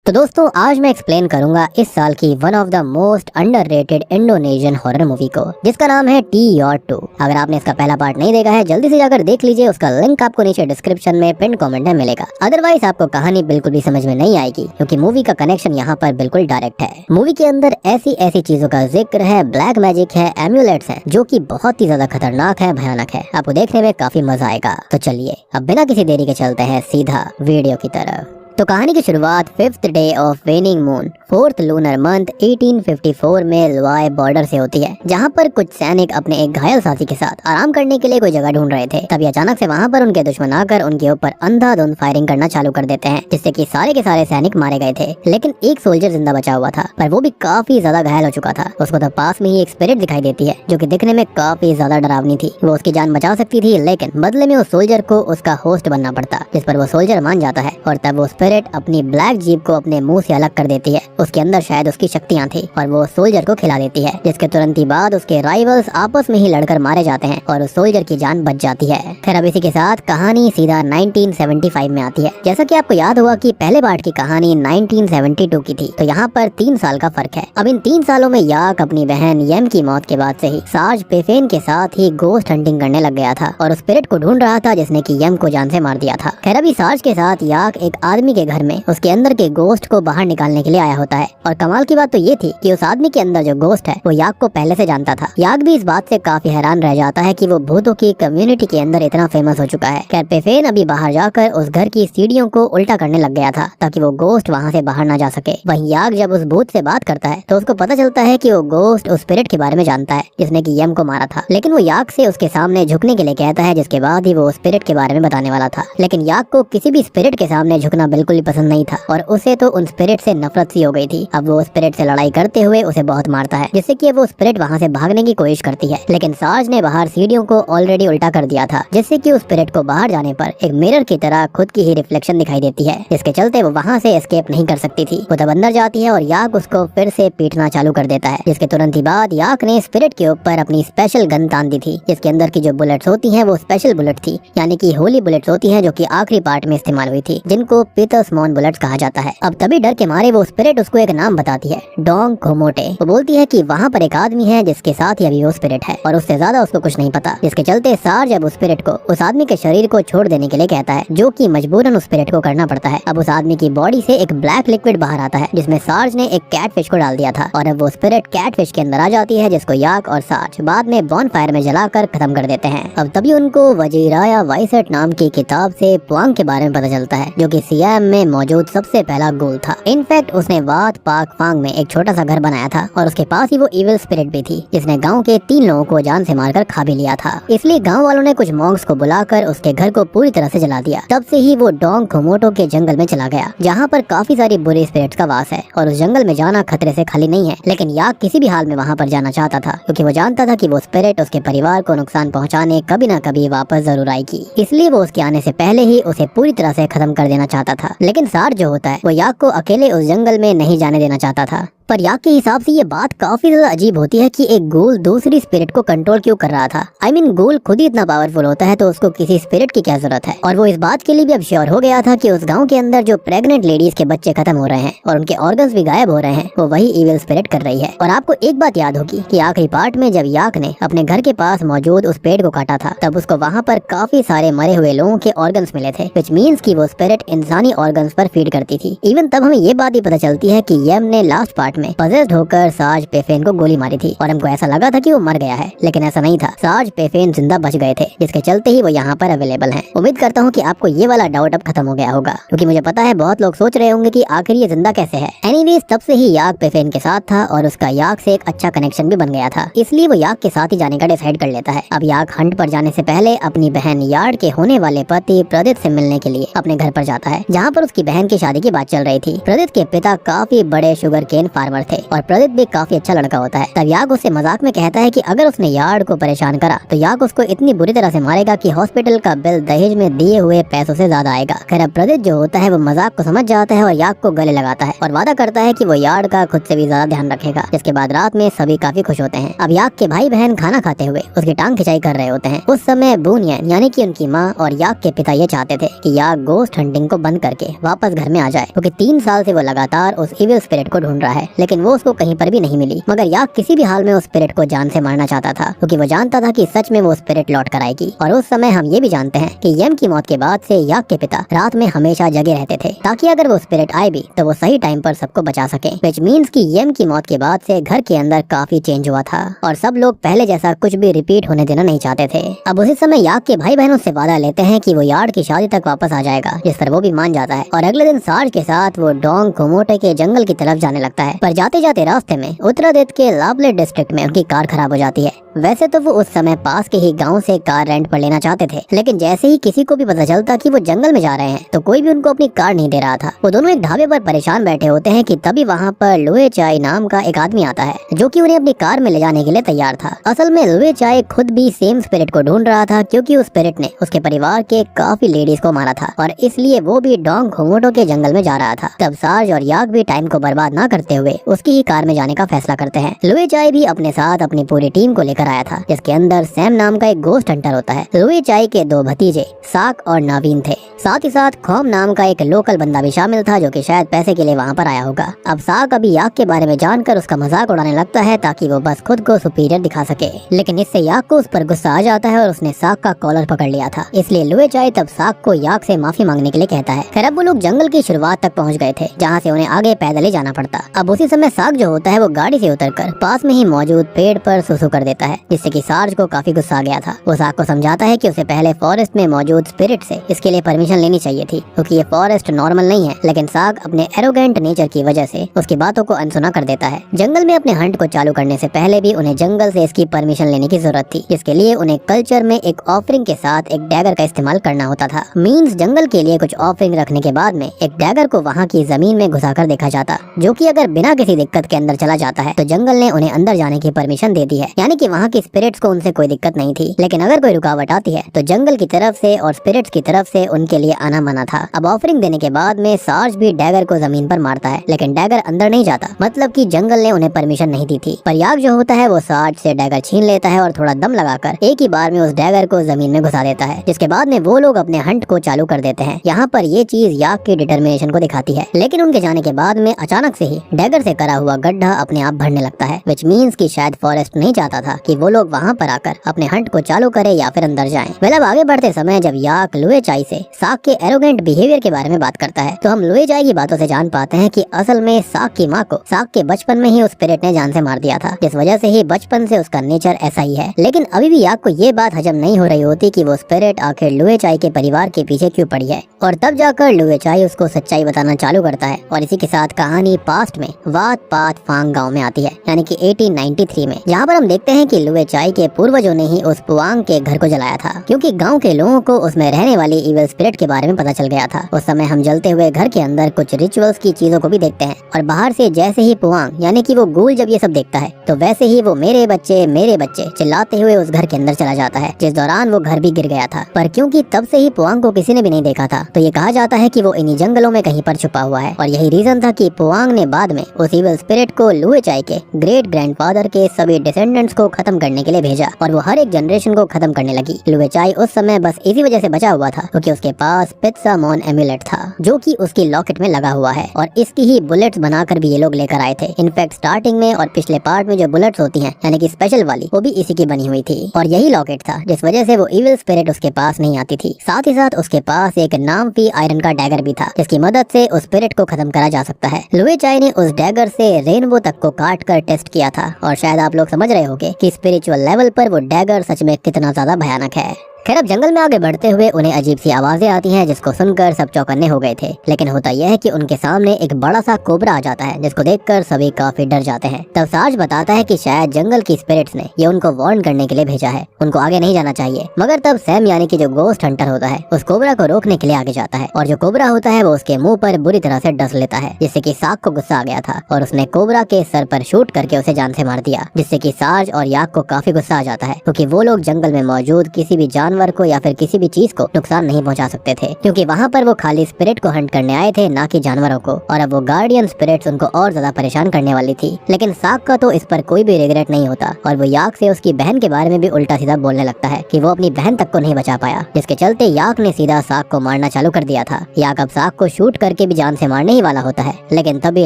तो दोस्तों आज मैं एक्सप्लेन करूंगा इस साल की one of the most underrated Indonesian horror movie को, जिसका नाम है टी योर टू। अगर आपने इसका पहला पार्ट नहीं देखा है जल्दी से जाकर देख लीजिए, उसका लिंक आपको नीचे डिस्क्रिप्शन में पिन कमेंट में मिलेगा। अदरवाइज आपको कहानी बिल्कुल भी समझ में नहीं आएगी, क्योंकि मूवी का कनेक्शन यहाँ पर बिल्कुल डायरेक्ट है। मूवी के अंदर ऐसी ऐसी चीजों का जिक्र है, ब्लैक मैजिक है, एम्यूलेट्स है, जो की बहुत ही ज्यादा खतरनाक है, भयानक है। आपको देखने में काफी मजा आएगा। तो चलिए अब बिना किसी देरी के चलते हैं सीधा वीडियो की तरफ। तो कहानी की शुरुआत 5th day of वेनिंग moon 4th lunar month 1854 में लुआय बॉर्डर से होती है, जहां पर कुछ सैनिक अपने एक घायल साथी के साथ आराम करने के लिए कोई जगह ढूंढ रहे थे। तभी अचानक से वहां पर उनके दुश्मन आकर उनके ऊपर अंधाधुंध फायरिंग करना चालू कर देते हैं, जिससे कि सारे के सारे सैनिक मारे गए थे। लेकिन एक सोल्जर जिंदा बचा हुआ था, पर वो भी काफी ज्यादा घायल हो चुका था। उसको तो पास में ही एक स्पिरिट दिखाई देती है, जो कि दिखने में काफी ज्यादा डरावनी थी। वो उसकी जान बचा सकती थी, लेकिन बदले में उस सोल्जर को उसका होस्ट बनना पड़ता, जिस पर वो सोल्जर मान जाता है। और तब वो स्पिरिट अपनी ब्लैक जीप को अपने मुंह से अलग कर देती है। उसके अंदर शायद उसकी शक्तियां थी और वो सोल्जर को खिला देती है, जिसके तुरंत ही बाद उसके राइवल्स आपस में ही लड़कर मारे जाते हैं और उस सोल्जर की जान बच जाती है। फिर अब इसी के साथ कहानी सीधा 1975 में आती है। जैसा कि आपको याद होगा कि पहले पार्ट की कहानी 1972 की थी, तो यहाँ पर 3 साल का फर्क है। अब इन 3 सालों में याक अपनी बहन यम की मौत के बाद से ही सार्ज पेफेन के साथ ही गोस्ट हंटिंग करने लग गया था और उस स्पिरिट को ढूंढ रहा था जिसने की यम को जान से मार दिया था। खैर अभी सार्ज के साथ याक एक आदमी के घर में उसके अंदर के गोस्ट को बाहर निकालने के लिए आया होता है। और कमाल की बात तो ये थी कि उस आदमी के अंदर जो गोस्ट है वो याक को पहले से जानता था। याक भी इस बात से काफी हैरान रह जाता है कि वो भूतों की कम्युनिटी के अंदर इतना फेमस हो चुका है। खैर पेफेन अभी बाहर जाकर उस घर की सीढ़ियों को उल्टा करने लग गया था, ताकि वो गोस्ट वहाँ से बाहर ना जा सके। वहीं याक जब उस भूत से बात करता है तो उसको पता चलता है कि वो गोस्ट उस स्पिरिट के बारे में जानता है जिसने की यम को मारा था। लेकिन वो याक से उसके सामने झुकने के लिए कहता है, जिसके बाद ही वो स्पिरिट के बारे में बताने वाला था। लेकिन याक को किसी भी स्पिरिट के सामने झुकना बिल्कुल ही पसंद नहीं था और उसे तो उन स्पिरिट से नफरत सी हो गई थी। अब वो स्पिरिट से लड़ाई करते हुए उसे बहुत मारता है, जिससे कि वो स्पिरिट वहाँ से भागने की कोशिश करती है। लेकिन सार्ज ने बाहर सीढ़ियों को ऑलरेडी उल्टा कर दिया था, जिससे कि उस स्पिरिट को बाहर जाने पर एक मिरर की तरह खुद की ही रिफ्लेक्शन दिखाई देती है, जिसके चलते वो वहाँ से एस्केप नहीं कर सकती थी। वो तब अंदर जाती है और याक उसको फिर से पीटना चालू कर देता है, जिसके तुरंत ही बाद याक ने स्पिरिट के ऊपर अपनी स्पेशल गन तान दी थी, जिसके अंदर की जो बुलेट्स होती है वो स्पेशल बुलेट थी, यानी कि होली बुलेट्स होती है, जो की आखिरी पार्ट में इस्तेमाल हुई थी, जिनको पीटर्समॉन बुलेट्स कहा जाता है। अब तभी डर के मारे वो स्पिरिट उसको एक नाम बताती है, डोंग कोमोटे। वो बोलती है कि वहाँ पर एक आदमी है जिसके साथ ही अभी वो स्पिरिट है और उससे ज्यादा उसको कुछ नहीं पता, जिसके चलते सार्ज अब उस स्पिरिट को उस आदमी के शरीर को छोड़ देने के लिए कहता है, जो कि मजबूरन उस स्पिरिट को करना पड़ता है। अब उस आदमी की बॉडी से एक ब्लैक लिक्विड बाहर आता है, जिसमें सार्ज ने एक कैटफिश को डाल दिया था और अब वो स्पिरिट कैटफिश के अंदर आ जाती है, जिसको याक और सार्ज बाद में बॉनफायर में जलाकर खत्म कर देते हैं। अब तभी उनको वजीराया वाइसेट नाम की किताब से प्वांग के बारे में पता चलता है, जो कि सियाम में मौजूद सबसे पहला गोल था। इनफैक्ट उसने वात पाक फांग में एक छोटा सा घर बनाया था और उसके पास ही वो इविल स्पिरिट भी थी, जिसने गांव के 3 लोगों को जान से मारकर खा भी लिया था। इसलिए गांव वालों ने कुछ मॉन्क्स को बुलाकर उसके घर को पूरी तरह से जला दिया। तब से ही वो डोंग कोमोटो के जंगल में चला गया, जहाँ पर काफी सारी बुरी स्पिरिट्स का वास है और उस जंगल में जाना खतरे से खाली नहीं है। लेकिन याक किसी भी हाल में वहाँ पर जाना चाहता था, क्योंकि वो जानता था कि वो स्पिरिट उसके परिवार को नुकसान पहुँचाने कभी न कभी वापस जरूर आएगी। इसलिए वो उसके आने से पहले ही उसे पूरी तरह से खत्म कर देना चाहता था। लेकिन सार्ज जो होता है वो याक को अकेले उस जंगल में नहीं जाने देना चाहता था। पर याक के हिसाब से ये बात काफी ज्यादा अजीब होती है कि एक गोल दूसरी स्पिरिट को कंट्रोल क्यों कर रहा था। I mean, गोल खुद ही इतना पावरफुल होता है तो उसको किसी स्पिरिट की क्या जरूरत है। और वो इस बात के लिए भी अब श्योर हो गया था कि उस गांव के अंदर जो प्रेग्नेंट लेडीज के बच्चे खत्म हो रहे हैं और उनके ऑर्गन्स भी गायब हो रहे हैं, वो वही इविल स्पिरिट कर रही है। और आपको एक बात याद होगी कि आखिरी पार्ट में जब याक ने अपने घर के पास मौजूद उस पेड़ को काटा था, तब उसको वहाँ पर काफी सारे मरे हुए लोगों के ऑर्गन्स मिले थे, विच मीन्स की वो स्पिरिट इंसानी ऑर्गन्स पर फीड करती थी। इवन तब हमें ये बात भी पता चलती है कि यम ने लास्ट पार्ट में पजेस्ड होकर सार्ज पेफेन को गोली मारी थी और हमको ऐसा लगा था कि वो मर गया है, लेकिन ऐसा नहीं था। सार्ज पेफेन जिंदा बच गए थे, जिसके चलते ही वो यहाँ पर अवेलेबल हैं। उम्मीद करता हूँ कि आपको ये वाला डाउट अब खत्म हो गया होगा, क्योंकि मुझे पता है बहुत लोग सोच रहे होंगे कि आखिर ये जिंदा कैसे है। एनीवेज तब से ही याक पेफेन के साथ था और उसका याक से एक अच्छा कनेक्शन भी बन गया था, इसलिए वो याक के साथ ही जाने का डिसाइड कर लेता है। अब याक हंट पर जाने से पहले अपनी बहन यार्ड के होने वाले पति प्रदित से मिलने के लिए अपने घर पर जाता है, जहाँ पर उसकी बहन की शादी की बात चल रही थी। प्रदित के पिता काफी बड़े शुगर केन फार्मर थे और प्रदीप भी काफी अच्छा लड़का होता है। तब याक उससे मजाक में कहता है कि अगर उसने यार्ड को परेशान करा तो याक उसको इतनी बुरी तरह से मारेगा कि हॉस्पिटल का बिल दहेज में दिए हुए पैसों से ज्यादा आएगा। खैर अब प्रदीप जो होता है वो मजाक को समझ जाता है और याक को गले लगाता है और वादा करता है कि वो यार्ड का खुद से भी ज्यादा ध्यान रखेगा। जिसके बाद रात में सभी काफी खुश होते हैं। अब याक के भाई बहन खाना खाते हुए उसकी टांग खिंचाई कर रहे होते हैं। उस समय बूनियन यानी कि उनकी माँ और याक के पिता ये चाहते थे कि याक गोस्ट हंटिंग को बंद करके वापस घर में आ जाए, क्योंकि 3 साल से वो लगातार उस इविल स्पिरिट को ढूंढ रहा है, लेकिन वो उसको कहीं पर भी नहीं मिली। मगर याक किसी भी हाल में उस स्पिरिट को जान से मारना चाहता था, क्योंकि वो जानता था कि सच में वो स्पिरिट लौट कर आएगी। और उस समय हम ये भी जानते हैं कि यम की मौत के बाद से याक के पिता रात में हमेशा जगे रहते थे, ताकि अगर वो स्पिरिट आए भी तो वो सही टाइम पर सबको बचा सके। विच मीन्स कि यम की मौत के बाद से घर के अंदर काफी चेंज हुआ था और सब लोग पहले जैसा कुछ भी रिपीट होने देना नहीं चाहते थे। अब उसी समय याक के भाई बहनों से वादा लेते हैं कि वो यार्ड की शादी तक वापस आ जाएगा, जिस पर वो भी मान जाता है। और अगले दिन सार्ज के साथ वो डोंग कोमोटे के जंगल की तरफ जाने लगता है। पर जाते जाते रास्ते में उत्तरादित्य के लाबले डिस्ट्रिक्ट में उनकी कार खराब हो जाती है। वैसे तो वो उस समय पास के ही गांव से कार रेंट पर लेना चाहते थे, लेकिन जैसे ही किसी को भी पता चलता कि वो जंगल में जा रहे हैं तो कोई भी उनको अपनी कार नहीं दे रहा था। वो दोनों एक ढाबे पर परेशान बैठे होते हैं कि तभी वहाँ पर लुए चाय नाम का एक आदमी आता है, जो कि उन्हें अपनी कार में ले जाने के लिए तैयार था। असल में लुए चाय खुद भी सेम स्पिरिट को ढूंढ रहा था, क्योंकि उस स्पिरिट ने उसके परिवार के काफी लेडीज को मारा था और इसलिए वो भी डोंग कोमोटो के जंगल में जा रहा था। तब सार्ज और याक भी टाइम को बर्बाद न करते हुए उसकी ही कार में जाने का फैसला करते हैं। लुए चाय भी अपने साथ अपनी पूरी टीम को लेकर आया था, जिसके अंदर सैम नाम का एक गोस्ट हंटर होता है। लुए चाय के 2 भतीजे साक और नावीन थे। साथ ही साथ खोम नाम का एक लोकल बंदा भी शामिल था, जो कि शायद पैसे के लिए वहाँ पर आया होगा। अब साक अभी याक के बारे में जानकर उसका मजाक उड़ाने लगता है, ताकि वो बस खुद को सुपीरियर दिखा सके। लेकिन इससे याक को उस पर गुस्सा आ जाता है और उसने साक का कॉलर पकड़ लिया था। इसलिए लुए चाय तब साक को याक से माफी मांगने के लिए कहता है। खैर अब वो लोग जंगल की शुरुआत तक पहुँच गए थे, जहाँ से उन्हें आगे पैदल ही जाना पड़ता। अब उसी समय साक जो होता है वो गाड़ी से उतरकर पास में ही मौजूद पेड़ पर सुसु कर देता है, जिससे कि सार्ज को काफी गुस्सा आ गया था। वो साक को समझाता है कि उसे पहले फॉरेस्ट में मौजूद स्पिरिट से इसके लिए परमिशन लेनी चाहिए थी, क्योंकि ये फॉरेस्ट नॉर्मल नहीं है। लेकिन साक अपने एरोगेंट नेचर की वजह से उसकी बातों को अनसुना कर देता है। जंगल में अपने हंट को चालू करने से पहले भी उन्हें जंगल से इसकी परमिशन लेने की जरूरत थी, जिसके लिए उन्हें कल्चर में एक ऑफरिंग के साथ एक डैगर का इस्तेमाल करना होता था। मीन्स जंगल के लिए कुछ ऑफरिंग रखने के बाद में एक डैगर को वहाँ की जमीन में घुसाकर देखा जाता, जो कि अगर बिना किसी दिक्कत के अंदर चला जाता है तो जंगल ने उन्हें अंदर जाने की परमिशन दे दी है, यानी कि वहाँ की स्पिरिट्स को उनसे कोई दिक्कत नहीं थी। लेकिन अगर कोई रुकावट आती है तो जंगल की तरफ से और स्पिरिट्स की तरफ से उनके लिए आना मना था। अब ऑफरिंग देने के बाद में सार्ज भी डैगर को जमीन पर मारता है, लेकिन डैगर अंदर नहीं जाता, मतलब कि जंगल ने उन्हें परमिशन नहीं दी थी। पर याक जो होता है वो सार्ज से डैगर छीन लेता है और थोड़ा दम लगाकर एक ही बार में उस डैगर को जमीन में घुसा देता है, जिसके बाद में वो लोग अपने हंट को चालू कर देते हैं। यहाँ पर ये चीज याक की डिटर्मिनेशन को दिखाती है। लेकिन उनके जाने के बाद में अचानक से ही डैगर से करा हुआ गड्ढा अपने आप भरने लगता है, विच मीन्स कि शायद फॉरेस्ट नहीं चाहता था कि वो लोग वहाँ पर आकर अपने हंट को चालू करे या फिर अंदर जाएं। मतलब आगे बढ़ते समय जब याक लुए चाय से साक के एरोगेंट बिहेवियर के बारे में बात करता है, तो हम लुए चाय की बातों से जान पाते हैं कि असल में साक की माँ को साक के बचपन में ही उस स्पिरिट ने जान से मार दिया था, जिस वजह से ही बचपन से उसका नेचर ऐसा ही है। लेकिन अभी भी याक को ये बात हजम नहीं हो रही होती कि वो स्पिरिट आखिर लुए चाय के परिवार के पीछे क्यों पड़ी है। और तब जाकर लुए चाय उसको सच्चाई बताना चालू करता है और इसी के साथ कहानी पास्ट में वात पात फांग गाँव में आती है, यानी कि 1893 में, जहाँ पर हम देखते हैं कि लुए चाय के पूर्वजों ने ही उस पुआंग के घर को जलाया था, क्योंकि गांव के लोगों को उसमें रहने वाली इविल स्पिरिट के बारे में पता चल गया था। उस समय हम जलते हुए घर के अंदर कुछ रिचुअल्स की चीजों को भी देखते हैं और बाहर से जैसे ही पुआंग यानी कि वो गूल जब ये सब देखता है तो वैसे ही वो मेरे बच्चे चिल्लाते हुए उस घर के अंदर चला जाता है, जिस दौरान वो घर भी गिर गया था। पर क्योंकि तब से ही पुआंग को किसी ने भी नहीं देखा था, तो ये कहा जाता है कि वो इन्हीं जंगलों में कहीं पर छुपा हुआ है। और यही रीजन था कि पुआंग ने बाद में उस इविल स्पिरिट को लुए चाय के ग्रेट ग्रैंडफादर के सभी डिसेंडेंट्स को खत्म करने के लिए भेजा और वो हर एक जनरेशन को खत्म करने लगी। लुए चाय उस समय बस इसी वजह से बचा हुआ था क्योंकि उसके पास पित्सामोन एम्यूलेट था, जो कि उसकी लॉकेट में लगा हुआ है और इसकी ही बुलेट्स बनाकर भी ये लोग लेकर आए थे। इनफैक्ट स्टार्टिंग में और पिछले पार्ट में जो बुलेट्स होती हैं यानी कि स्पेशल वाली, वो भी इसी की बनी हुई थी और यही लॉकेट था जिस वजह से वो इविल स्पिरिट उसके पास नहीं आती थी। साथ ही साथ उसके पास एक नामफी आयरन का डैगर भी था, जिसकी मदद से उस स्पिरिट को खत्म करा जा सकता है। लुए चाय ने उस डैगर से रेनबो तक को काट कर टेस्ट किया था और शायद आप लोग समझ रहे होंगे कि स्पिरिचुअल लेवल पर वो डैगर सच में कितना ज्यादा भयानक है। खैर अब जंगल में आगे बढ़ते हुए उन्हें अजीब सी आवाजें आती हैं, जिसको सुनकर सब चौकन्ने हो गए थे। लेकिन होता यह है कि उनके सामने एक बड़ा सा कोबरा आ जाता है, जिसको देखकर सभी काफी डर जाते हैं। तब सार्ज बताता है कि शायद जंगल की स्पिरिट्स ने ये उनको वार्न करने के लिए भेजा है, उनको आगे नहीं जाना चाहिए। मगर तब सैम यानी कि जो गोस्ट हंटर होता है उस कोबरा को रोकने के लिए आगे जाता है, और जो कोबरा होता है वो उसके मुंह पर बुरी तरह से डस लेता है, जिससे कि साग को गुस्सा आ गया था और उसने कोबरा के सर पर शूट करके उसे जान से मार दिया, जिससे कि सार्ज और याक को काफी गुस्सा आ जाता है, क्योंकि वो लोग जंगल में मौजूद किसी भी जानवर को या फिर किसी भी चीज को नुकसान नहीं पहुंचा सकते थे, क्योंकि वहाँ पर वो खाली स्पिरिट को हंट करने आए थे, ना कि जानवरों को। और अब वो गार्डियन स्पिरिट्स उनको और ज्यादा परेशान करने वाली थी। लेकिन साग का तो इस पर कोई भी रिग्रेट नहीं होता, और वो याक से उसकी बहन के बारे में भी उल्टा सीधा बोलने लगता है कि वो अपनी बहन तक को नहीं बचा पाया, जिसके चलते याक ने सीधा साग को मारना चालू कर दिया था। याक अब साग को शूट करके भी जान से मारने ही वाला होता है, लेकिन तभी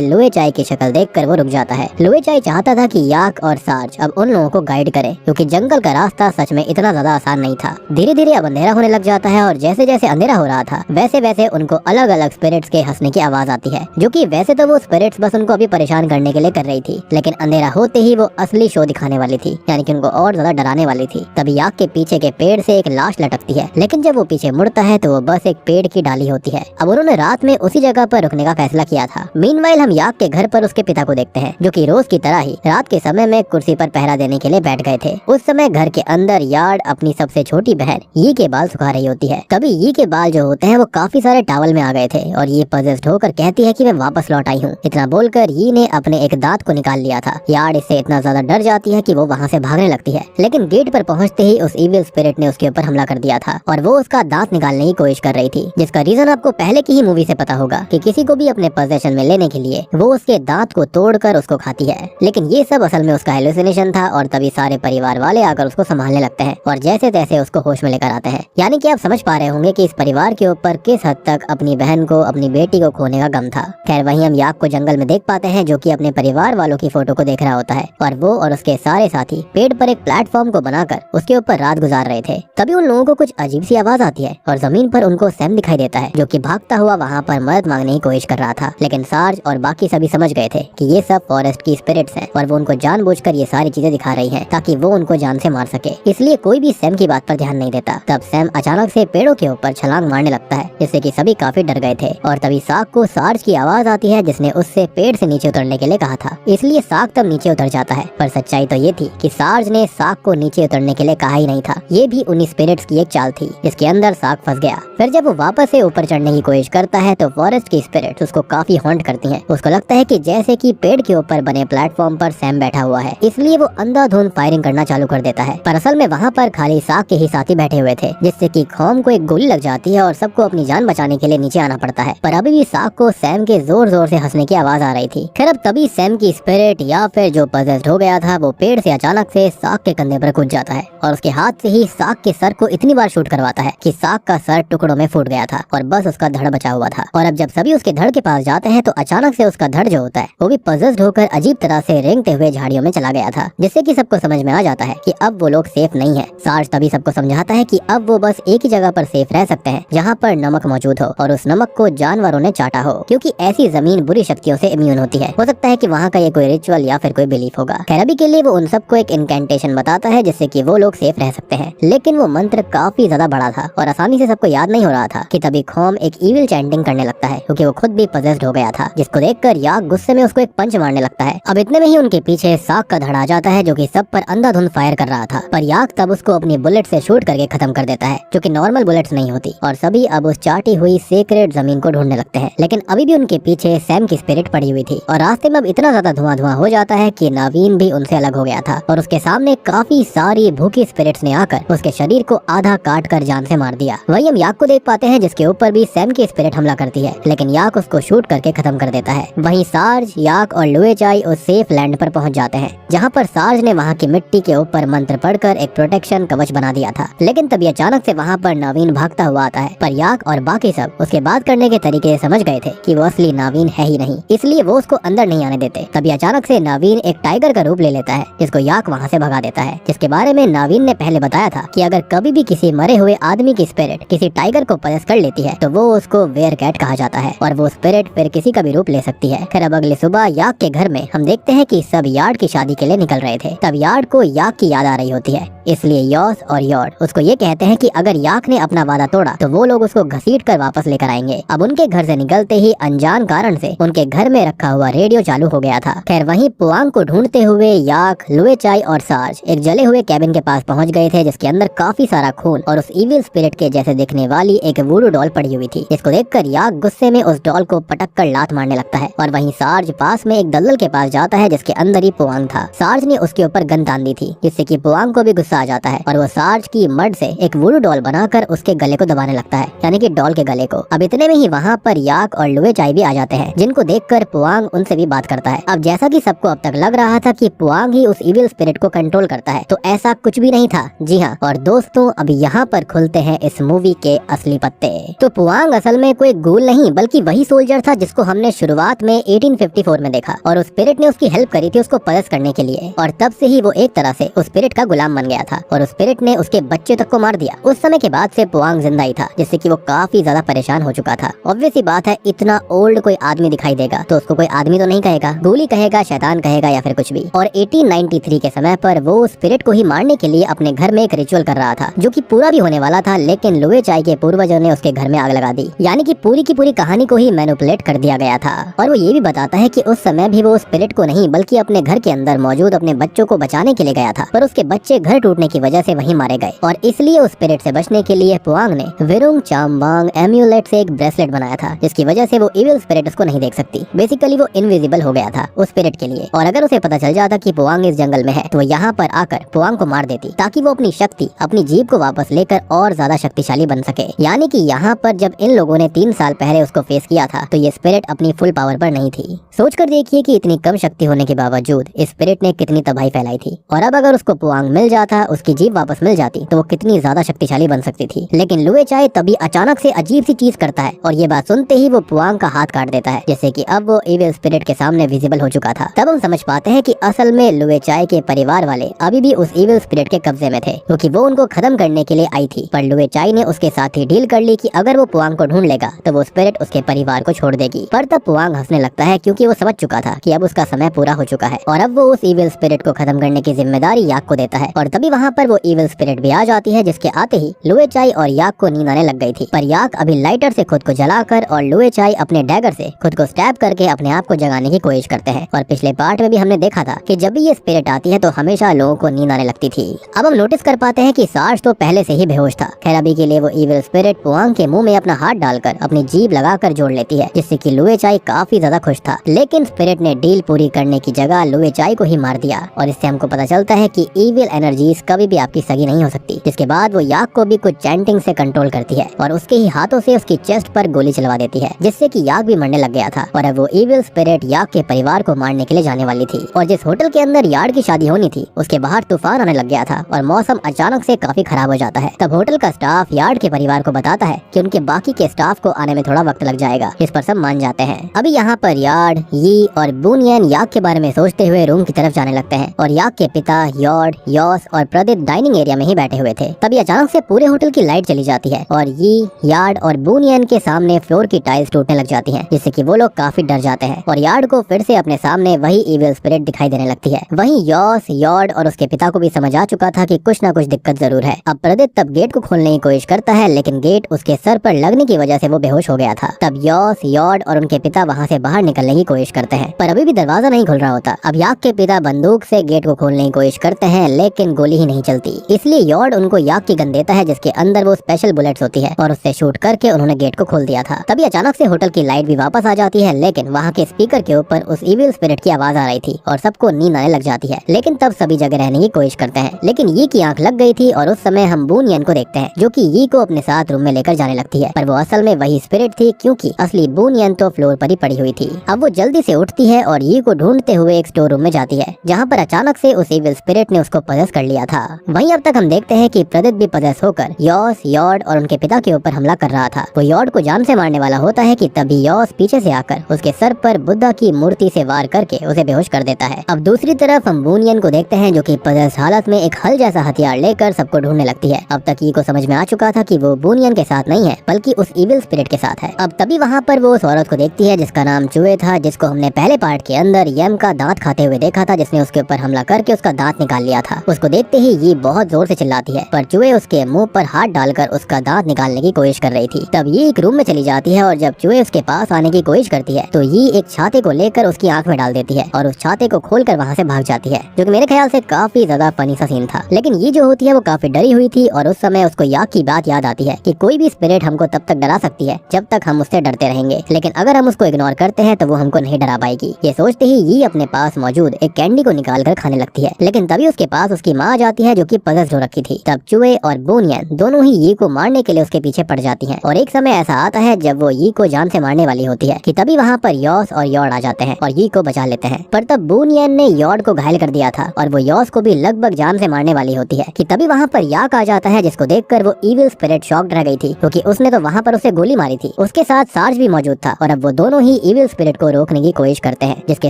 लुए चाय की शक्ल देखकर वो रुक जाता है। लुए चाय चाहता था कि याक और सार्ज अब उन लोगों को गाइड करे, क्योंकि जंगल का रास्ता सच में इतना ज्यादा आसान नहीं था। धीरे धीरे अब अंधेरा होने लग जाता है, और जैसे जैसे अंधेरा हो रहा था वैसे वैसे उनको अलग अलग स्पिरिट्स के हंसने की आवाज आती है, जो कि वैसे तो वो स्पिरिट्स बस उनको अभी परेशान करने के लिए कर रही थी, लेकिन अंधेरा होते ही वो असली शो दिखाने वाली थी, यानी कि उनको और ज्यादा डराने वाली थी। तभी याक के पीछे के पेड़ से एक लाश लटकती है, लेकिन जब वो पीछे मुड़ता है तो वो बस एक पेड़ की डाली होती है। अब उन्होंने रात में उसी जगह पर रुकने का फैसला किया था। मीनवाइल हम याक के घर पर उसके पिता को देखते हैं, जो कि रोज की तरह ही रात के समय में कुर्सी पर पहरा देने के लिए बैठ गए थे। उस समय घर के अंदर यार्ड अपनी सबसे छोटी बहन यी के बाल सुखा रही होती है। तभी यी के बाल जो होते हैं वो काफी सारे टॉवल में आ गए थे, और ये पजेस्ड होकर कहती है कि मैं वापस लौट आई हूँ। इतना बोलकर यी ने अपने एक दांत को निकाल लिया था। यार्ड इससे इतना ज्यादा डर जाती है कि वो वहाँ से भागने लगती है, लेकिन गेट पर पहुँचते ही उस इविल स्पिरिट ने उसके ऊपर हमला कर दिया था, और वो उसका दांत निकालने की कोशिश कर रही थी, जिसका रीजन आपको पहले की ही मूवी से पता होगा कि किसी को भी अपने पोजेशन में लेने के लिए वो उसके दांत को तोड़कर उसको खाती है। लेकिन ये सब असल में उसका हेलुसिनेशन था, और तभी सारे परिवार वाले आकर उसको संभालने लगते हैं और जैसे तैसे उसको होश में लेकर आते हैं। यानी कि आप समझ पा रहे होंगे कि इस परिवार के ऊपर किस हद तक अपनी बहन को, अपनी बेटी को खोने का गम था। खैर वहीं हम याक को जंगल में देख पाते हैं, जो कि अपने परिवार वालों की फोटो को देख रहा होता है, और वो और उसके सारे साथी पेड़ पर एक प्लेटफॉर्म को बनाकर उसके ऊपर रात गुजार रहे थे। तभी उन लोगों को कुछ अजीब सी आवाज आती है, और जमीन पर उनको सैम दिखाई देता है, जो कि भागता हुआ वहाँ पर मदद मांगने की कोशिश कर रहा था। लेकिन सार्ज और बाकी सभी समझ गए थे कि ये सब फॉरेस्ट की स्पिरिट्स हैं, और वो उनको जानबूझकर ये सारी चीजें दिखा रही हैं ताकि वो उनको जान से मार सके, इसलिए कोई भी सैम की बात पर ध्यान नहीं देता। तब सैम अचानक से पेड़ों के ऊपर छलांग मारने लगता है, जिससे कि सभी काफी डर गए थे। और तभी साग को सार्ज की आवाज आती है, जिसने उससे पेड़ से नीचे उतरने के लिए कहा था, इसलिए साग तब नीचे उतर जाता है। पर सच्चाई तो ये थी कि सार्ज ने साग को नीचे उतरने के लिए कहा ही नहीं था, ये भी उन्हीं स्पिरिट्स की एक चाल थी, जिसके अंदर साग फंस गया। फिर जब वो वापस से ऊपर चढ़ने की कोशिश करता है तो फॉरेस्ट की स्पिरिट्स उसको काफी हॉन्ट करती हैं। उसको लगता है कि जैसे कि पेड़ के ऊपर बने प्लेटफॉर्म पर सैम बैठा हुआ है, इसलिए वो अंधाधुंध फायरिंग करना चालू कर देता है। पर असल में वहाँ पर खाली साग के ही साथी बैठे हुए थे, जिससे कि खौम को एक गोली लग जाती है और सबको अपनी जान बचाने के लिए नीचे आना पड़ता है। पर अभी भी साग को सैम के जोर जोर से हंसने की आवाज आ रही थी। खैर अब तभी सैम की स्पिरिट या फिर जो पजेस्ड हो गया था वो पेड़ से अचानक से साग के कंधे पर कूद जाता है, और उसके हाथ से ही साग के सर को इतनी बार शूट करवाता है कि साग का सर टुकड़ों में फूट गया था, और बस उसका धड़ बचा हुआ था। और अब जब सभी उसके धड़ के पास जाते हैं तो अचानक से उसका धड़ जो होता है वो भी पजेस्ड होकर अजीब तरह से रेंगते हुए झाड़ियों में चला गया था, जिससे कि सबको समझ में आ जाता है कि अब वो लोग सेफ नहीं है। सार्ज तभी सबको समझाता है कि अब वो बस एक ही जगह पर सेफ रह सकते हैं जहाँ पर नमक मौजूद हो, और उस नमक को जानवरों ने चाटा हो, क्योंकि ऐसी जमीन बुरी शक्तियों से इम्यून होती है। हो सकता है कि वहाँ का ये कोई रिचुअल या फिर कोई बिलीफ होगा। खैर अभी के लिए वो उन सबको एक इनकेंटेशन बताता है, जिससे कि वो लोग सेफ रह सकते हैं। लेकिन वो मंत्र काफी ज्यादा बड़ा था और आसानी से सबको याद नहीं हो रहा था कि तभी खौम एक इविल चैंटिंग करने लगता है, क्योंकि वो खुद भी पजेस्ड हो गया था, जिसको देखकर याक गुस्से में उसको एक पंच मारने लगता है। अब इतने में ही उनके पीछे साग का धड़ आ जाता है, जो कि सब पर अंधाधुंध फायर कर रहा था। पर याक तब उसको अपनी बुलेट से शूट करके खत्म कर देता है, जो कि नॉर्मल बुलेट्स नहीं होती, और सभी अब उस चाटी हुई सीक्रेट जमीन को ढूंढने लगते हैं। लेकिन अभी भी उनके पीछे सैम की स्पिरिट पड़ी हुई थी, और रास्ते में अब इतना ज्यादा धुआं धुआं हो जाता है कि नवीन भी उनसे अलग हो गया था, और उसके सामने काफी सारी भूखी स्पिरिट्स ने आकर उसके शरीर को आधा काट कर जान से मार दिया। वही हम याक को देख पाते हैं, जिसके ऊपर भी सैम की स्पिरिट हमला करती है, लेकिन याक उसको शूट करके खत्म कर देता है। वहीं सार्ज, याक और लुए चाई उस सेफ लैंड पर पहुंच जाते हैं, जहां पर सार्ज ने वहां की मिट्टी के ऊपर मंत्र पढ़कर एक प्रोटेक्शन कवच बना दिया था। लेकिन तभी अचानक से वहां पर नवीन भागता हुआ आता है, पर याक और बाकी सब उसके बात करने के तरीके समझ गए थे कि वो असली नवीन है ही नहीं, इसलिए वो उसको अंदर नहीं आने देते। तभी अचानक से नवीन एक टाइगर का रूप ले लेता है, जिसको याक वहाँ से भगा देता है, जिसके बारे में नवीन ने पहले बताया था कि अगर कभी भी किसी मरे हुए आदमी की स्पिरिट किसी टाइगर को पजेस कर लेती है तो वो उसको वेयर कैट कहा जाता है, और वो स्पिरिट फिर किसी का भी रूप ले सकती है। खैर अब अगली सुबह याक के घर में हम देखते हैं कि सब यार्ड की शादी के लिए निकल रहे थे। तब यार्ड को याक की याद आ रही होती है, इसलिए यॉस और यॉड उसको ये कहते हैं कि अगर याक ने अपना वादा तोड़ा तो वो लोग उसको घसीट कर वापस लेकर आएंगे। अब उनके घर से निकलते ही अनजान कारण से उनके घर में रखा हुआ रेडियो चालू हो गया था। खैर वहीं पुआंग को ढूंढते हुए याक, लुएचाई और सार्ज एक जले हुए कैबिन के पास पहुंच गए थे, जिसके अंदर काफी सारा खून और उस इविल स्पिरिट के जैसे दिखने वाली एक वुडू डॉल पड़ी हुई थी, जिसको देखकर याक गुस्से में उस डॉल को पटक कर लात मारने लगता है। और वहीं सार्ज पास में एक दलदल के पास जाता है जिसके अंदर ही पुआंग था। सार्ज ने उसके ऊपर गन तान दी थी, जिससे कि पुआंग को भी गुस्सा आ जाता है और वो सार्ज की मड से एक वुडू डॉल बनाकर उसके गले को दबाने लगता है, यानी कि डॉल के गले को। अब इतने में ही वहाँ पर याक और लुएचाई भी आ जाते हैं, जिनको देखकर पुआंग उनसे भी बात करता है। अब जैसा कि सबको अब तक लग रहा था कि पुआंग ही उस इविल स्पिरिट को कंट्रोल करता है, तो ऐसा कुछ भी नहीं था। जी हाँ, और दोस्तों अब यहाँ पर खुलते हैं इस मूवी के असली पत्ते। तो पुआंग असल में कोई गूल नहीं बल्कि वही सोल्जर था जिसको हमने शुरुआत में 1854 में देखा, और उस स्पिरिट ने उसकी हेल्प करी थी उसको पजस करने के लिए, और तब से ही वो एक तरह से उस स्पिरिट का गुलाम बन गया था और उस स्पिरिट ने उसके बच्चे तक को मार दिया। उस समय के बाद से पुआंग जिंदा ही था, जिससे कि वो काफी ज्यादा परेशान हो चुका था। ऑब्वियस सी बात है, इतना ओल्ड कोई आदमी दिखाई देगा तो उसको कोई आदमी तो नहीं कहेगा, गूली कहेगा, शैतान कहेगा या फिर कुछ भी। और 1893 के समय पर वो स्पिरिट को ही मारने के लिए अपने घर में एक रिचुअल कर रहा था, जो कि पूरा भी होने वाला था, लेकिन लुएचाई के पूर्वजों ने उसके घर में आग लगा दी, यानी कि पूरी की पूरी कहानी को ही मैनिपुलेट कर दिया गया था। और वो ये भी बताता है कि उस समय भी वो स्पिरिट को नहीं बल्कि अपने घर के अंदर मौजूद अपने बच्चों को बचाने के लिए गया था, पर उसके बच्चे घर टूटने की वजह से वहीं मारे गए, और इसलिए उस स्पिरिट से बचने के लिए पुआंग ने विरुंग चामवांग एम्यूलेट से एक ब्रेसलेट बनाया था, जिसकी वजह से वो इविल स्पिरिट उसको नहीं देख सकती। बेसिकली वो इनविजिबल हो गया था उस स्पिरिट के लिए, और अगर उसे पता चल जाता कि पुआंग इस जंगल में है तो यहाँ पर आकर पुआंग को मार देती, ताकि वो अपनी शक्ति, अपनी जीभ को वापस लेकर और ज्यादा शक्तिशाली बन सके। यानी कि यहाँ पर जब इन लोगों ने 3 साल पहले उसको फेस किया था तो ये स्पिरिट अपनी फुल पावर पर नहीं थी। सोचकर देखिए कि इतनी कम शक्ति होने के बावजूद इस स्पिरिट ने कितनी तबाही फैलाई थी, और अब अगर उसको पुआंग मिल जाता, उसकी जीभ वापस मिल जाती, तो वो कितनी ज्यादा शक्तिशाली बन सकती थी। लेकिन लुएचाई तभी अचानक से अजीब सी चीज करता है, और ये बात सुनते ही वो पुआंग का हाथ काट देता है, जैसे कि अब वो इविल स्पिरिट के सामने विजिबल हो चुका था। तब हम समझ पाते हैं कि असल में लुएचाई के परिवार वाले अभी भी उस इविल स्पिरिट के कब्जे में थे, क्योंकि वो उनको खत्म करने के लिए आई थी, पर लुएचाई ने उसके साथ ही डील कर ली कि अगर वो पुआंग को ढूंढ लेगा तो वो स्पिरिट उसके परिवार को छोड़ देगी। पर तब पुआंग हंसने लगता है, क्योंकि वो समझ चुका था कि अब उसका समय पूरा हो चुका है, और अब वो उस इविल स्पिरिट को खत्म करने की जिम्मेदारी याक को देता है। और तभी वहाँ पर वो इविल स्पिरिट भी आ जाती है, जिसके आते ही लुएचाई और याक को नींद आने लग गई थी। पर याक अभी लाइटर से खुद को जलाकर और लुएचाई अपने डैगर से खुद को स्टैब करके अपने आप को जगाने की कोशिश करते हैं। और पिछले पार्ट में भी हमने देखा था कि जब भी ये स्पिरिट आती है तो हमेशा लोगों को नींद आने लगती थी। अब हम नोटिस कर पाते हैं कि सार्ज तो पहले से ही बेहोश था। खैर अभी के लिए वो इविल स्पिरिट पुआंग के मुंह में अपना हाथ डालकर अपनी जीभ लगाकर जोड़ लेती है, जिससे कि लुएचाई काफी ज्यादा खुश था। लेकिन स्पिरिट ने डील पूरी करने की जगह लुएचाई को ही मार दिया, और इससे हमको पता चलता है कि इविल एनर्जीज कभी भी आपकी सगी नहीं हो सकती। जिसके बाद वो याक को भी कुछ चैंटिंग से कंट्रोल करती है और उसके ही हाथों से उसकी चेस्ट पर गोली चलवा देती है, जिससे कि याक भी मरने लग गया था। और अब वो इविल स्पिरिट याक के परिवार को मारने के लिए जाने वाली थी। और जिस होटल के अंदर यार्ड की शादी होनी थी उसके बाहर तूफान आने लग गया था और मौसम अचानक से काफी खराब हो जाता है। तब होटल का स्टाफ यार्ड के परिवार को बताता है कि उनके बाकी के स्टाफ को आने में थोड़ा वक्त लग जाएगा, जिस पर सब मान जाते हैं। अभी यहाँ पर यार्ड, यी और बुनियन याक के बारे में सोचते हुए रूम की तरफ जाने लगते हैं, और याक के पिता यॉड, यॉस और प्रदित डाइनिंग एरिया में ही बैठे हुए थे। तभी अचानक से पूरे होटल की लाइट चली जाती है और यी, यार्ड और बुनियन के सामने फ्लोर की टाइल्स टूटने लग जाती हैं, जिससे कि वो लोग काफी डर जाते हैं और यार्ड को फिर से अपने सामने वही इविल स्पिरिट दिखाई देने लगती है। वहीं यॉस, यॉड और उसके पिता को भी समझ आ चुका था कि कुछ ना कुछ दिक्कत जरूर है। अब प्रदित तब गेट को खोलने की कोशिश करता है, लेकिन गेट उसके सर पर लगने की वजह से वो बेहोश हो गया था। तब यॉस, यॉड और उनके पिता वहाँ से बाहर निकलने की कोशिश करते हैं, पर अभी भी दरवाजा नहीं खुल रहा होता। अब याक के पिता बंदूक से गेट को खोलने की कोशिश करते हैं, लेकिन गोली ही नहीं चलती। इसलिए यॉड उनको याक की गन देता है, जिसके अंदर वो स्पेशल बुलेट्स होती है, और उससे शूट करके उन्होंने गेट को खोल दिया था। तभी अचानक से होटल की लाइट भी वापस आ जाती है, लेकिन वहाँ के स्पीकर के ऊपर उस इविल स्पिरिट की आवाज आ रही थी और सबको नींद आने लग जाती है। लेकिन तब सभी जगह रहने की कोशिश करते हैं, लेकिन यी की आंख लग गई थी और उस समय हम बुनियन को देखते हैं, जो कि यी को अपने साथ रूम में लेकर जाने लगती है। पर वो असल में वही स्पिरिट थी, क्योंकि असली बुनियन तो फ्लोर पर ही पड़ी हुई थी। अब वो जल्दी से उठती है और यी को ढूंढते हुए एक स्टोर रूम में जाती है, जहाँ पर अचानक से उस इविल स्पिरिट ने उसको पजेस कर लिया था। वहीं अब तक हम देखते हैं कि प्रदित भी पजेस होकर यॉस, यॉड और उनके पिता के ऊपर हमला कर रहा था। वो यॉड को जान से मारने वाला होता है कि तभी यॉस पीछे से आकर उसके सर पर बुद्धा की मूर्ति से वार करके उसे बेहोश कर देता है। अब दूसरी तरफ हम बुनियन को देखते हैं, जो कि पजेस हालत में एक हल जैसा हथियार लेकर सबको ढूंढने लगती है। अब तक ये को समझ में आ चुका था कि वो बुनियन के साथ नहीं है, बल्कि उस इविल स्पिरिट के साथ है। अब तभी वहाँ पर वो उस औरत को देखती है जिसका नाम चुए था, जिसको हमने पहले पार्ट के अंदर यम का दांत खाते हुए देखा था, जिसने उसके ऊपर हमला करके उसका दांत निकाल लिया था। उसको देखते ही ये बहुत जोर से चिल्लाती है, पर चूहे उसके मुंह पर हाथ डालकर उसका दांत निकालने की कोशिश कर रही थी। तब ये एक रूम में चली जाती है और जब चूहे उसके पास आने की कोशिश करती है तो ये एक छाते को लेकर उसकी आंख में डाल देती है और उस छाते को खोलकर वहाँ से भाग जाती है, जो कि मेरे ख्याल से काफी ज्यादा फनी सा सीन था। लेकिन ये जो होती है वो काफी डरी हुई थी और उस समय उसको याक की बात याद आती है कि कोई भी स्पिरिट हमको तब तक डरा सकती है जब तक हम उससे डरते रहेंगे, लेकिन अगर हम उसको इग्नोर करते हैं तो वो हमको नहीं डरा पाएगी। ये सोचते ही ये अपने पास मौजूद एक कैंडी को निकाल कर खाने लगती है, लेकिन तभी उसके पास उसकी माँ आ जाती है जो कि पजस हो रखी थी। तब चूहे और बोनियन दोनों ही ये को मारने के लिए उसके पीछे पड़ जाती हैं और एक समय ऐसा आता है जब वो ये को जान से मारने वाली होती है कि तभी वहाँ पर यॉस और यॉड आ जाते हैं और ये को बचा लेते हैं। पर तब बोनियन ने यॉड को घायल कर दिया था और वो यॉस को भी लगभग जान से मारने वाली होती है कि तभी वहाँ पर याक आ जाता है, जिसको देखकर वो इविल स्पिरिट शॉक्ड रह गई थी क्योंकि उसने तो वहाँ पर उसे गोली मारी थी। उसके साथ सार्ज भी मौजूद था और अब वो दोनों ही इविल स्पिरिट को रोकने की कोशिश करते हैं, जिसके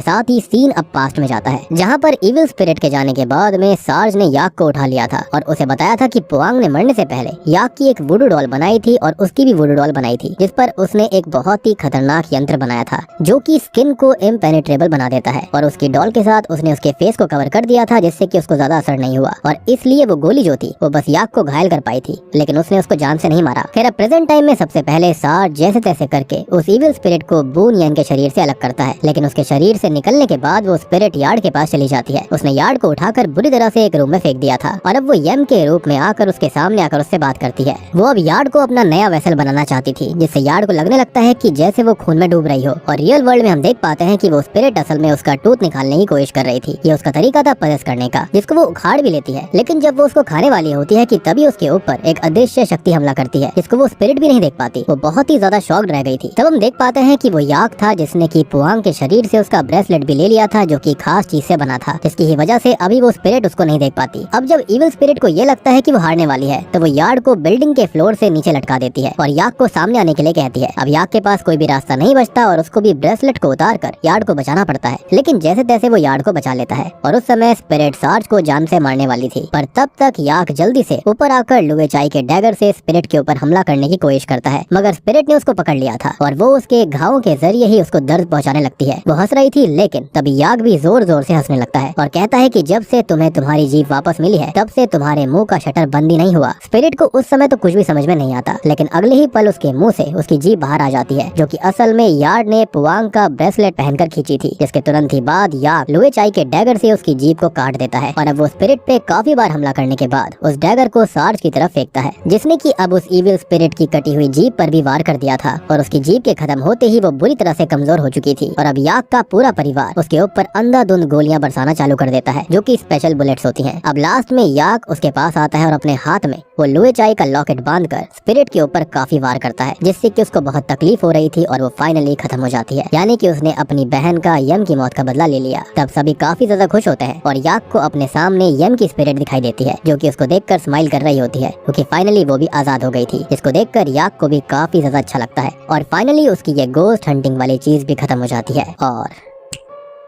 साथ ही सीन अब पास्ट में जाता है जहाँ पर इविल स्पिरिट के जाने के बाद में सार्ज ने याक को उठा लिया था और उसे बताया था कि पुआंग ने मरने से पहले याक की एक वुडू डॉल बनाई थी और उसकी भी वुडू डॉल बनाई थी, जिस पर उसने एक बहुत ही खतरनाक यंत्र बनाया था जो कि स्किन को इम्पेनेट्रेबल बना देता है और उसकी डॉल के साथ उसने उसके फेस को कवर कर दिया था जिससे कि उसको ज्यादा असर नहीं हुआ और इसलिए वो गोली जो थी वो बस याक को घायल कर पाई थी, लेकिन उसने उसको जान से नहीं मारा। फिर अब प्रेजेंट टाइम में सबसे पहले सार्ज जैसे तैसे करके उस इविल स्पिरिट को बोनियन के शरीर से अलग करता है, लेकिन उसके शरीर से निकलने के बाद वो स्पिरिट यार्ड के पास चली जाती है। उसने यार्ड को उठाकर बुरी तरह से एक रूम में फेंक दिया था और अब वो यम के रूप में आकर उसके सामने आकर उससे बात करती है। वो अब यार्ड को अपना नया वेसल बनाना चाहती थी, जिससे यार्ड को लगने लगता है कि जैसे वो खून में डूब रही हो और रियल वर्ल्ड में हम देख पाते हैं कि वो स्पिरिट असल में उसका टूथ निकालने की कोशिश कर रही थी। ये उसका तरीका था पजेस करने का, जिसको वो उखाड़ भी लेती है, लेकिन जब वो उसको खाने वाली होती है कि तभी उसके ऊपर एक अदृश्य शक्ति हमला करती है जिसको वो स्पिरिट भी नहीं देख पाती। वो बहुत ही ज्यादा शॉक्ड रह गई थी। तब हम देख पाते हैं कि वो याक था जिसने की पुआंग के शरीर से उसका ब्रेसलेट भी ले लिया था जो कि खास चीज से बना था, जिसकी ही वजह से अभी वो स्पिरिट उसको नहीं देख पाती। अब जब इविल स्पिरिट को ये लगता है कि वो हारने वाली है तो वो यार्ड को बिल्डिंग के फ्लोर से नीचे लटका देती है और याक को सामने आने के लिए कहती है। अब याक के पास कोई भी रास्ता नहीं बचता और उसको भी ब्रेसलेट को उतार कर यार्ड को बचाना पड़ता है, लेकिन जैसे तैसे वो यार्ड को बचा लेता है और उस समय स्पिरिट सार्ज को जान से मारने वाली थी। पर तब तक याक जल्दी से ऊपर आकर लुए चाई के डैगर से स्पिरिट के ऊपर हमला करने की कोशिश करता है, मगर स्पिरिट ने उसको पकड़ लिया था और वो उसके घावों के जरिए ही उसको दर्द पहुंचाने लगती है। वो हंस रही थी, लेकिन तभी याक भी जोर जोर से हंसने लगता है और कहता है कि जब से तुम्हें तुम्हारी जीभ वापस मिली है तब से तुम्हारे मुंह का शटर बंद ही नहीं हुआ। स्पिरिट को उस समय तो कुछ भी समझ में नहीं आता, लेकिन अगले ही पल उसके मुंह से उसकी जीभ बाहर आ जाती है, जो कि असल में यार्ड ने पुआंग का ब्रेसलेट पहनकर खींची थी, जिसके तुरंत ही बाद याक लुए चाई के डैगर से उसकी जीभ को काट देता है और अब वो स्पिरिट पे काफी बार हमला करने के बाद उस डैगर को सार्ज की तरफ फेंकता है, जिसने कि अब उस इविल स्पिरिट की कटी हुई जीभ पर भी वार कर दिया था और उसकी जीभ के खत्म होते ही वो बुरी तरह से कमजोर हो चुकी थी और अब याक का पूरा परिवार उसके ऊपर अंधाधुंध गोलियां बरसाना चालू कर देता है, जो कि स्पेशल बुलेट्स होती हैं। अब लास्ट में याक उसके पास आता है और अपने हाथ में वो लुए चाई का लॉकेट बांधकर स्पिरिट के ऊपर काफी वार करता है, जिससे कि उसको बहुत तकलीफ हो रही थी और वो फाइनली खत्म हो जाती है, यानी कि उसने अपनी बहन का यम की मौत का बदला ले लिया। तब सभी काफी ज्यादा खुश होते हैं और याक को अपने सामने यम की स्पिरिट दिखाई देती है, जो कि उसको देखकर स्माइल कर रही होती है क्योंकि फाइनली वो भी आजाद हो गई थी, जिसको देखकर याक को भी काफी ज्यादा अच्छा लगता है और फाइनली उसकी ये गोस्ट हंटिंग वाली चीज भी खत्म हो जाती है और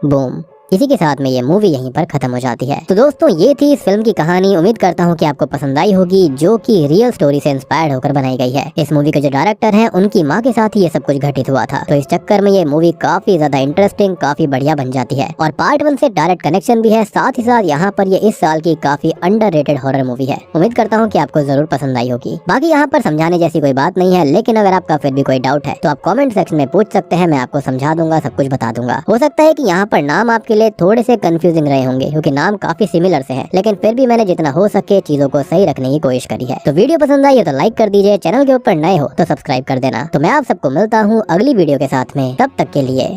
बूम, इसी के साथ में ये मूवी यहीं पर खत्म हो जाती है। तो दोस्तों ये थी इस फिल्म की कहानी। उम्मीद करता हूँ कि आपको पसंद आई होगी, जो कि रियल स्टोरी से इंस्पायर्ड होकर बनाई गई है। इस मूवी के जो डायरेक्टर हैं उनकी माँ के साथ ही ये सब कुछ घटित हुआ था, तो इस चक्कर में ये मूवी काफी ज्यादा इंटरेस्टिंग, काफी बढ़िया बन जाती है और पार्ट 1 से डायरेक्ट कनेक्शन भी है। साथ ही साथ यहाँ पर ये इस साल की काफी अंडररेटेड हॉरर मूवी है। उम्मीद करता हूँ कि आपको जरूर पसंद आई होगी। बाकी यहाँ पर समझाने जैसी कोई बात नहीं है, लेकिन अगर आपका फिर भी कोई डाउट है तो आप कॉमेंट सेक्शन में पूछ सकते हैं, मैं आपको समझा दूंगा, सब कुछ बता दूंगा। हो सकता है कि यहाँ पर नाम आपके लिए थोड़े से कंफ्यूजिंग रहे होंगे क्योंकि नाम काफी सिमिलर से हैं, लेकिन फिर भी मैंने जितना हो सके चीजों को सही रखने की कोशिश करी है। तो वीडियो पसंद आई हो तो लाइक कर दीजिए, चैनल के ऊपर नए हो तो सब्सक्राइब कर देना। तो मैं आप सबको मिलता हूँ अगली वीडियो के साथ में, तब तक के लिए